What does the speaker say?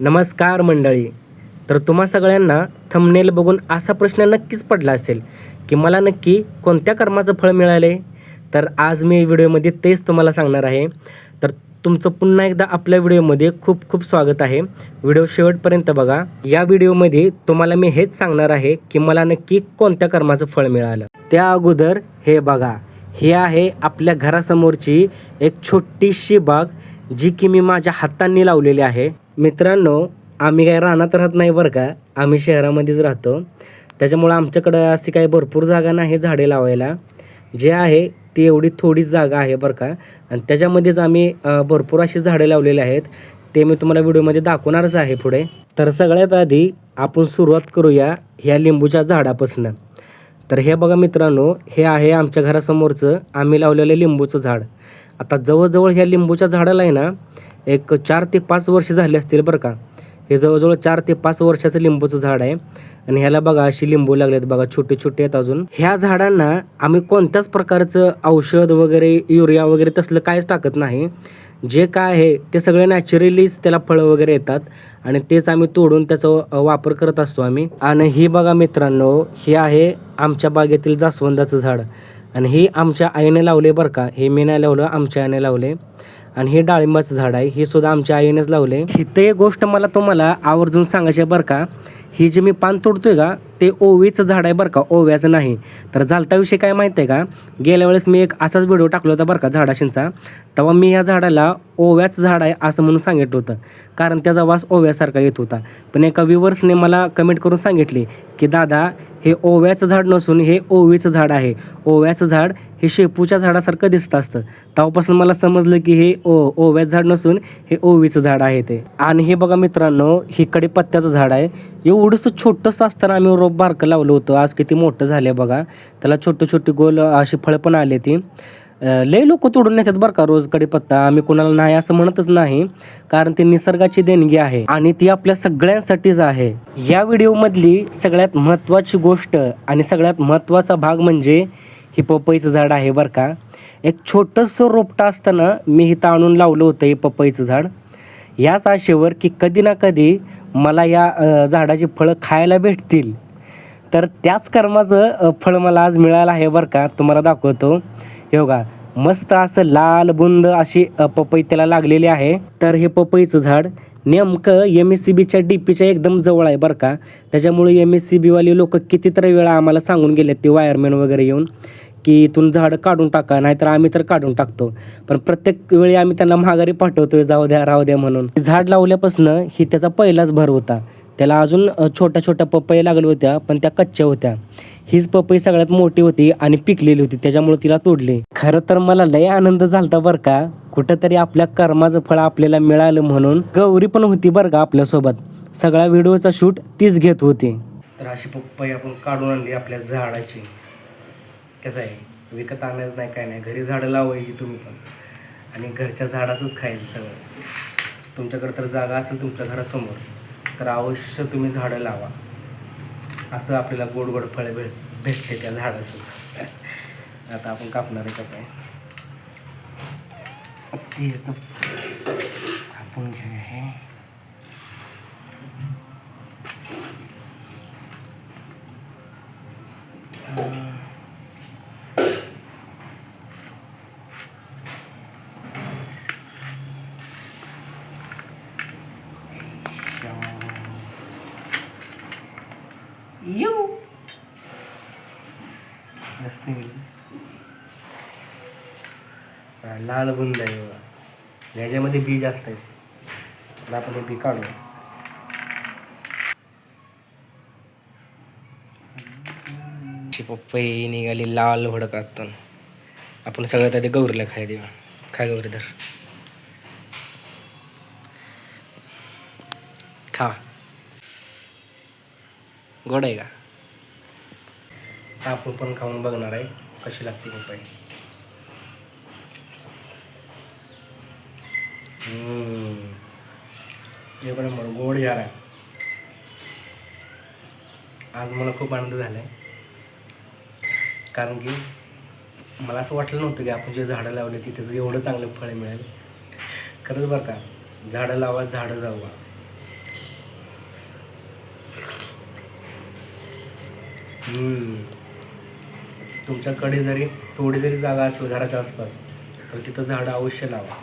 नमस्कार मंडळी. तर तुम्हा सगळ्यांना थंबनेल बघून असा प्रश्न नक्कीच पडला असेल की मला नक्की कोणत्या कर्माचं फळ मिळाले. तर आज मी व्हिडिओमध्ये तेच तुम्हाला सांगणार आहे. तर तुमचं पुन्हा एकदा आपल्या व्हिडिओमध्ये खूप खूप स्वागत आहे. व्हिडिओ शेवटपर्यंत बघा. या व्हिडिओमध्ये तुम्हाला मी हेच सांगणार आहे की मला नक्की कोणत्या कर्माचं फळ मिळालं. त्या अगोदर हे बघा, हे आहे आपल्या घरासमोरची एक छोटीशी बाग, जी की मी माझ्या हातांनी लावलेली आहे. मित्रांनो, आम्ही काय रानात राहत नाही बरं का, आम्ही शहरामध्येच राहतो. त्याच्यामुळं आमच्याकडं अशी काही भरपूर जागा नाही झाडे लावायला. जे आहे ती एवढी थोडीच जागा आहे बरं का, आणि त्याच्यामध्येच आम्ही भरपूर अशी झाडे लावलेली आहेत. ते मी तुम्हाला व्हिडिओमध्ये दाखवणारच आहे पुढे. तर सगळ्यात आधी आपण सुरुवात करूया ह्या लिंबूच्या झाडापासून. तर हे बघा मित्रांनो, हे आहे आमच्या घरासमोरचं आम्ही लावलेलं लिंबूचं झाड. आता जवळजवळ ह्या लिंबूच्या झाडाला आहे ना, एक 4 ते 5 वर्ष झाली असतील बरं का. हे जवळजवळ 4 ते 5 वर्षाचं लिंबूचं झाड आहे. आणि ह्याला बघा अशी लिंबू लागलेत बघा, छोटे छोटे आहेत अजून. ह्या झाडांना आम्ही कोणत्याच प्रकारचं औषध वगैरे, युरिया वगैरे तसलं काहीच टाकत नाही. जे काय आहे ते सगळे नॅचरलीच त्याला फळं वगैरे येतात, आणि तेच आम्ही तोडून त्याचा वापर करत असतो आम्ही. आणि ही बघा मित्रांनो, हे आहे आमच्या बागेतील जास्वंदाचं झाड. आणि ही आमच्या आईने लावले बरं का, हे मी नाही लावलं, आमच्या आईने लावले. आणि हे डाळिंबाचं झाड आहे, हे सुद्धा आमच्या आईनेच लावले. इथं एक गोष्ट मला तुम्हाला आवर्जून सांगायची आहे बरं का, ही जे मी पान तोडतोय का, ते ओवीचं झाड आहे बरं का, ओव्याचं नाही. तर झालता विषय काय माहीत आहे का, गेल्या वेळेस मी एक असाच व्हिडिओ टाकला होता बरं का झाडाशींचा. तेव्हा मी या झाडाला ओव्याचं झाड आहे असं म्हणून सांगितलं होतं, कारण त्याचा वास ओव्यासारखा येत होता. पण एका व्ह्यूवर्सने मला कमेंट करून सांगितले की दादा, हे ओव्याचं झाड नसून हे ओवीचं झाड आहे. ओव्याचं झाड हे शेपूच्या झाडासारखं दिसतं असतं. तेव्हापासून मला समजलं की हे ओव्याचं झाड नसून हे ओवीचं झाड आहे ते. आणि हे बघा मित्रांनो, ही कडीपत्त्याचं झाड आहे. एवढंसं छोटंसं असताना आम्ही रोप बारकं लावलं होतं, आज किती मोठं झालं बघा. त्याला छोटे छोटे गोल अशी फळं पण आले. ती लई लोक तोडून नेतात बरं का रोज कडीपत्ता. आम्ही कोणाला नाही असं म्हणतच नाही, कारण ती निसर्गाची देणगी आहे आणि ती आपल्या सगळ्यांसाठीच आहे. या व्हिडिओमधली सगळ्यात महत्त्वाची गोष्ट आणि सगळ्यात महत्त्वाचा भाग म्हणजे ही पपईचं झाड आहे बरं का. एक छोटंसं रोपटं असताना मी इथं आणून लावलं होतं हे पपईचं झाड, याच आशेवर की कधी ना कधी मला या झाडाची फळं खायला भेटतील. तर त्याच कर्माचं फळ मला आज मिळालं आहे बरं का. तुम्हाला दाखवतो. हे बघा, मस्त असं लाल बुंद अशी पपई त्याला लागलेली आहे. तर हे पपईचं झाड नेमकं MSCBच्या DPच्या एकदम जवळ आहे बरं का. त्याच्यामुळे MSCBवाली लोक कितीतरी वेळा आम्हाला सांगून गेलेत, ते वायरमॅन वगैरे येऊन, की इथून झाडं काढून टाका, नाहीतर आम्ही तर काढून टाकतो. पण प्रत्येक वेळी आम्ही त्यांना माघारी पाठवतोय, जाऊ द्या, राहू द्या म्हणून. झाड लावल्यापासून ही त्याचा पहिलाच भर होता. त्याला अजून छोट्या छोट्या पपई लागल्या होत्या, पण त्या कच्च्या होत्या. हीच पपई सगळ्यात मोठी होती आणि पिकलेली होती, त्याच्यामुळे तिला तोडली. खरं तर मला लय आनंद झालता बरं का, कुठंतरी आपल्या कर्माचं फळ आपल्याला मिळालं म्हणून. गौरी पण होती बरं का आपल्यासोबत, सगळा व्हिडिओचा शूट तीच घेत होती. तर अशी पपई आपण काढून आणली आपल्या झाडाची. कसं आहे, विकत आणायचं नाही, काय नाही, घरी झाडं लावायची तुम्ही पण, आणि घरच्या झाडाचंच खायचं सगळं. तुमच्याकडे तर जागा असेल तुमच्या घरासमोर, तर अवश्य तुम्ही झाडं लावा. असं आपल्याला गोड गोड फळे भेटते त्या झाडाचं. आता आपण कापणार आहे का काय, आपण घेऊया हे. लाल बुंद आहे बघा, ह्याच्यामध्ये बी जास्त आहे. तर आपण हे बी काढू. पपई निघाली लाल भडकातून. आपण सगळ्यात आधी गौरीला खाय देऊ. काय गौरी धर, खा. गोड आहे का? आपण पण खाऊन बघणार आहे कशी लागते पपई. हे पण गोड झाड आहे. आज मला खूप आनंद झाला आहे, कारण की मला असं वाटलं नव्हतं की आपण जे झाडं लावले ती त्याचं एवढं चांगलं फळ मिळेल. खरंच बरं का, झाडं लावा, झाडं जगवा. तुमच्याकडे जरी थोडी जरी जागा असेल घराच्या आसपास तर तिथं झाडं अवश्य लावा.